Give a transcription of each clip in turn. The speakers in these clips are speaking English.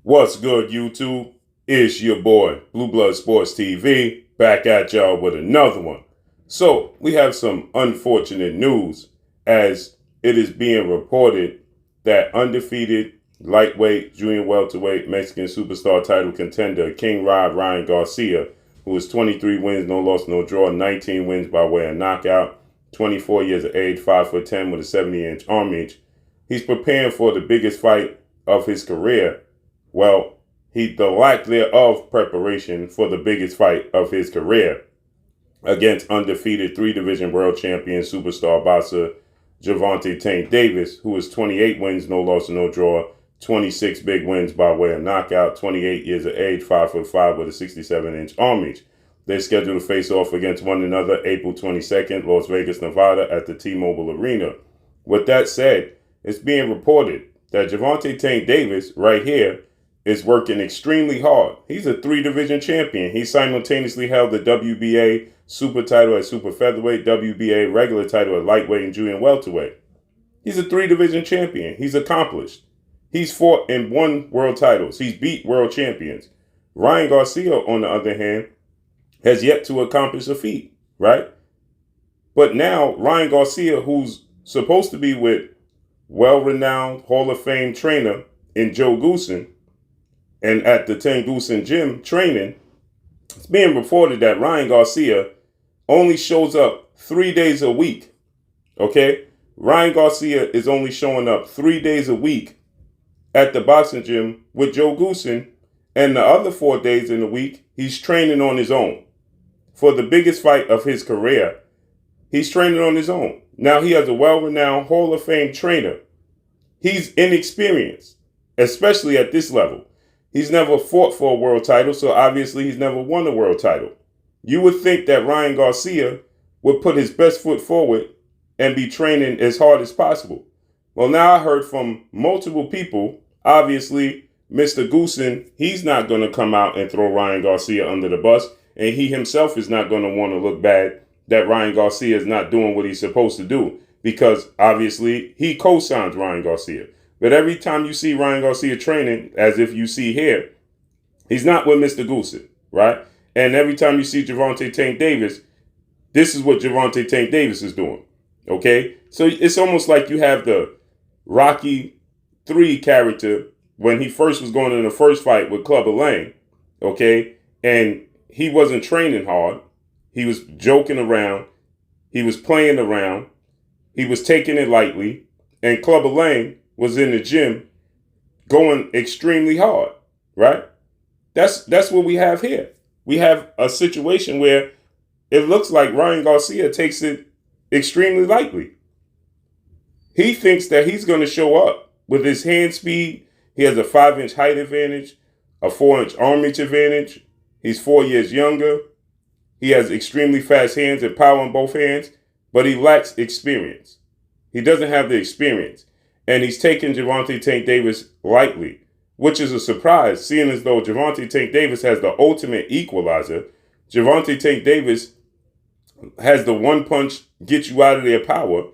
What's good, YouTube? It's your boy, Blue Blood Sports TV, back at y'all with another one. So, we have some unfortunate news as it is being reported that undefeated lightweight, junior welterweight, Mexican superstar title contender King Ryan Garcia, who is 23 wins, no loss, no draw, 19 wins by way of knockout, 24 years of age, 5'10" with a 70-inch arm reach. He's preparing for the biggest fight of his career. Well, the lack thereof preparation for the biggest fight of his career against undefeated three-division world champion superstar boxer Gervonta Tank Davis, who is 28 wins, no loss, no draw, 26 big wins by way of knockout, 28 years of age, 5'5" with a 67-inch arm reach. They're scheduled to face off against one another April 22nd, Las Vegas, Nevada at the T-Mobile Arena. With that said, it's being reported that Gervonta Tank Davis right here is working extremely hard. He's a three-division champion. He simultaneously held the WBA super title at super featherweight, WBA regular title at lightweight and junior welterweight. He's a three-division champion. He's accomplished. He's fought and won world titles. He's beat world champions. Ryan Garcia, on the other hand, has yet to accomplish a feat, right? But now, Ryan Garcia, who's supposed to be with well-renowned Hall of Fame trainer in Joe Goosen, and at the 10 Goosen gym training, it's being reported that Ryan Garcia only shows up 3 days a week. Okay? Ryan Garcia is only showing up 3 days a week at the boxing gym with Joe Goosen, and the other 4 days in the week, he's training on his own. For the biggest fight of his career, he's training on his own. Now he has a well-renowned Hall of Fame trainer. He's inexperienced, especially at this level. He's never fought for a world title, so obviously he's never won a world title. You would think that Ryan Garcia would put his best foot forward and be training as hard as possible. Well, now I heard from multiple people, obviously Mr. Goosen, he's not going to come out and throw Ryan Garcia under the bus, and he himself is not going to want to look bad that Ryan Garcia is not doing what he's supposed to do, because obviously he co-signs Ryan Garcia. But every time you see Ryan Garcia training, as if you see here, he's not with Mr. Goosen, right? And every time you see Gervonta Tank Davis, this is what Gervonta Tank Davis is doing, okay? So it's almost like you have the Rocky 3 character when he first was going in the first fight with Clubber Lang, okay? And he wasn't training hard. He was joking around. He was playing around. He was taking it lightly. And Clubber Lang was in the gym going extremely hard, right? That's what we have here. We have a situation where it looks like Ryan Garcia takes it extremely lightly. He thinks that he's going to show up with his hand speed. He has a 5-inch height advantage, a 4-inch arm reach advantage. He's 4 years younger. He has extremely fast hands and power in both hands, but he lacks experience. He doesn't have the experience. And he's taking Gervonta Tank Davis lightly, which is a surprise, seeing as though Gervonta Tank Davis has the ultimate equalizer. Gervonta Tank Davis has the one punch get you out of their power,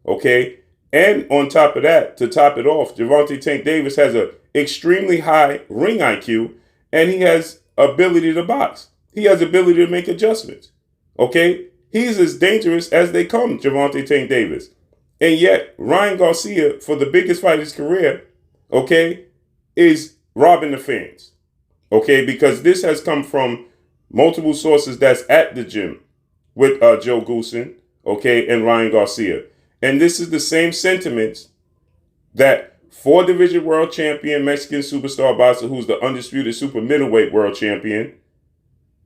okay? And on top of that, to top it off, Gervonta Tank Davis has an extremely high ring IQ, and he has ability to box. He has ability to make adjustments, okay? He's as dangerous as they come, Gervonta Tank Davis. And yet, Ryan Garcia, for the biggest fight of his career, okay, is robbing the fans, okay? Because this has come from multiple sources that's at the gym with Joe Goosen, okay, and Ryan Garcia. And this is the same sentiments that 4-division world champion, Mexican superstar boxer, who's the undisputed super middleweight world champion,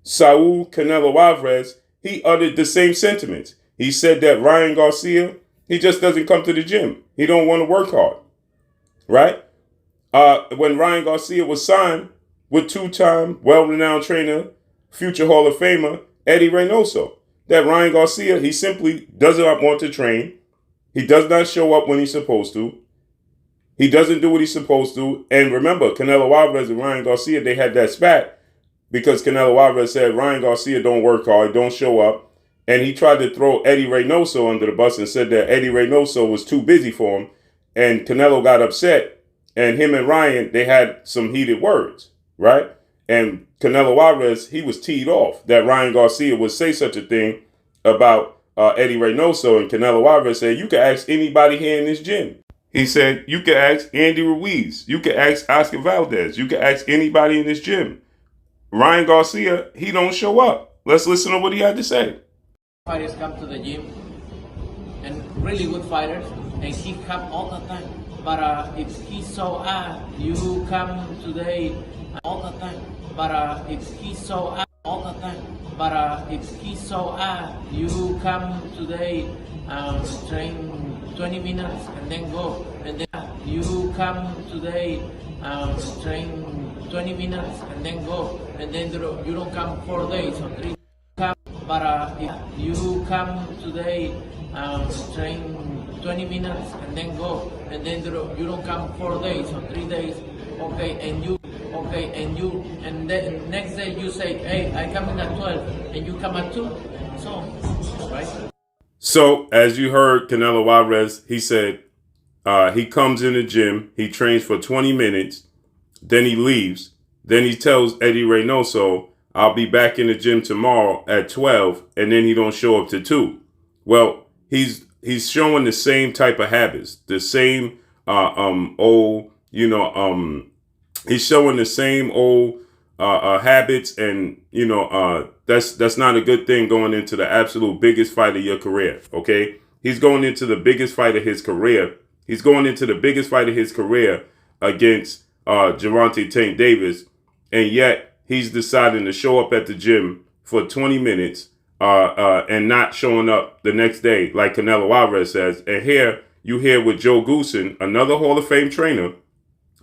Saul Canelo Alvarez, he uttered the same sentiments. He said that Ryan Garcia, he just doesn't come to the gym. He don't want to work hard, right? When Ryan Garcia was signed with 2-time well-renowned trainer, future Hall of Famer, Eddie Reynoso, that Ryan Garcia, he simply does not want to train. He does not show up when he's supposed to. He doesn't do what he's supposed to. And remember, Canelo Alvarez and Ryan Garcia, they had that spat because Canelo Alvarez said, Ryan Garcia don't work hard, don't show up. And he tried to throw Eddie Reynoso under the bus and said that Eddie Reynoso was too busy for him. And Canelo got upset and him and Ryan, they had some heated words, right? And Canelo Alvarez, he was teed off that Ryan Garcia would say such a thing about Eddie Reynoso, and Canelo Alvarez said, you can ask anybody here in this gym. He said, you can ask Andy Ruiz. You can ask Oscar Valdez. You can ask anybody in this gym. Ryan Garcia, he don't show up. Let's listen to what he had to say. Fighters come to the gym, and really good fighters, and he come all the time. But if he saw, you come today all the time. But if he saw all the time. But if he saw, you come today, train 20 minutes and then go. And then you come today, train 20 minutes and then go. And then you don't come 4 days or 3 days. But if you come today, train 20 minutes and then go. And then you don't come 4 days or 3 days. And then next day you say, hey, I come in at 12, and you come at 2, so, right? So, as you heard Canelo Alvarez, he said he comes in the gym, he trains for 20 minutes, then he leaves. Then he tells Eddie Reynoso, I'll be back in the gym tomorrow at 12, and then he don't show up to 2. Well, he's showing the same type of habits, the same he's showing the same old habits, and that's not a good thing going into the absolute biggest fight of your career. Okay, he's going into the biggest fight of his career. He's going into the biggest fight of his career against Gervonta Tank Davis, and yet he's deciding to show up at the gym for 20 minutes and not showing up the next day like Canelo Alvarez says. And here you hear with Joe Goosen, another Hall of Fame trainer,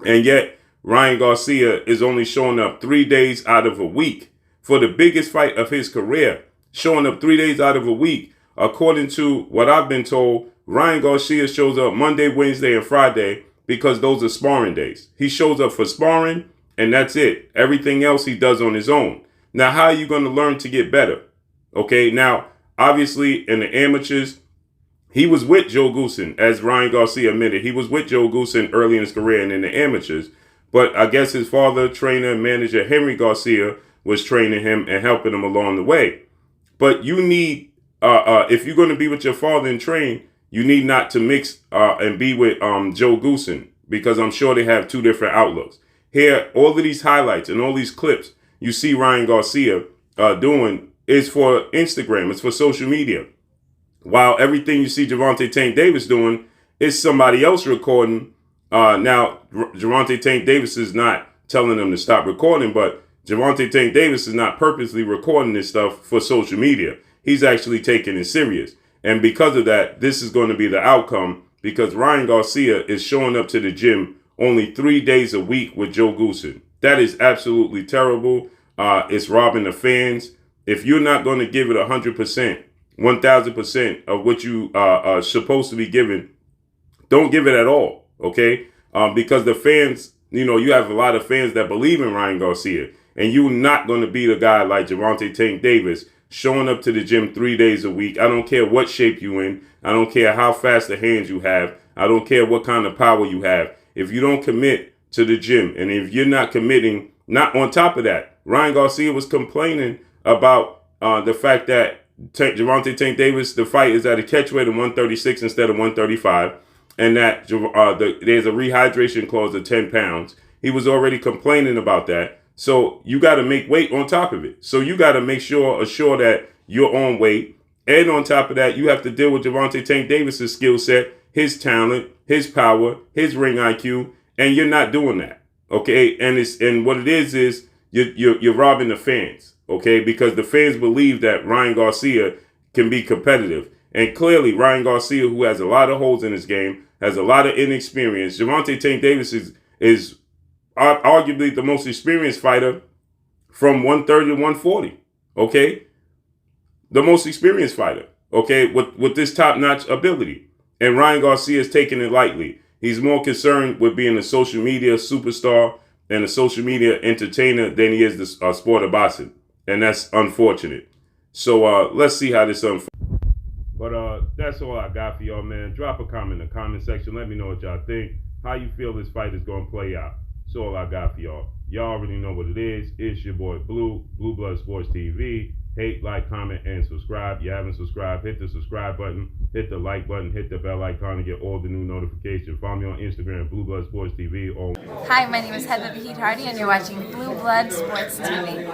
and yet Ryan Garcia is only showing up 3 days out of a week for the biggest fight of his career. Showing up 3 days out of a week. According to what I've been told, Ryan Garcia shows up Monday, Wednesday, and Friday because those are sparring days. He shows up for sparring, and that's it. Everything else he does on his own. Now, how are you going to learn to get better? Okay, now, obviously, in the amateurs, he was with Joe Goosen, as Ryan Garcia admitted. He was with Joe Goosen early in his career and in the amateurs. But I guess his father, trainer, and manager, Henry Garcia, was training him and helping him along the way. But you need, if you're going to be with your father and train, you need not to mix and be with Joe Goosen, because I'm sure they have two different outlooks. Here, all of these highlights and all these clips you see Ryan Garcia doing is for Instagram. It's for social media. While everything you see Gervonta Tank Davis doing is somebody else recording. Now, Gervonta Tank Davis is not telling them to stop recording, but Gervonta Tank Davis is not purposely recording this stuff for social media. He's actually taking it serious. And because of that, this is going to be the outcome, because Ryan Garcia is showing up to the gym only 3 days a week with Joe Goosen. That is absolutely terrible. It's robbing the fans. If you're not going to give it 100%, 1,000% of what you are supposed to be giving, don't give it at all. Okay, because the fans, you have a lot of fans that believe in Ryan Garcia, and you're not going to beat a guy like Gervonta Tank Davis showing up to the gym 3 days a week. I don't care what shape you in. I don't care how fast the hands you have. I don't care what kind of power you have. If you don't commit to the gym, and if you're not committing, not on top of that, Ryan Garcia was complaining about the fact that Gervonta Tank Davis, the fight is at a catch weight of 136 instead of 135. And that there's a rehydration clause of 10 pounds. He was already complaining about that. So you got to make weight on top of it. So you got to make assure that you're on weight. And on top of that, you have to deal with Gervonta Tank Davis's skill set, his talent, his power, his ring IQ, and you're not doing that. Okay, and what it is you're robbing the fans. Okay, because the fans believe that Ryan Garcia can be competitive. And clearly, Ryan Garcia, who has a lot of holes in his game, has a lot of inexperience. Gervonta Tank Davis is arguably the most experienced fighter from 130 to 140. Okay? The most experienced fighter. Okay? With this top-notch ability. And Ryan Garcia is taking it lightly. He's more concerned with being a social media superstar and a social media entertainer than he is the sport of boxing. And that's unfortunate. So let's see how this unfolds. But that's all I got for y'all, man. Drop a comment in the comment section. Let me know what y'all think. how you feel this fight is going to play out. That's all I got for y'all. Y'all already know what it is. It's your boy Blue Blood Sports TV. Hate, like, comment, and subscribe. If you haven't subscribed, hit the subscribe button, hit the like button, hit the bell icon to get all the new notifications. Follow me on Instagram, Blue Blood Sports TV. Hi, my name is Heather Heat Hardy, and you're watching Blue Blood Sports TV.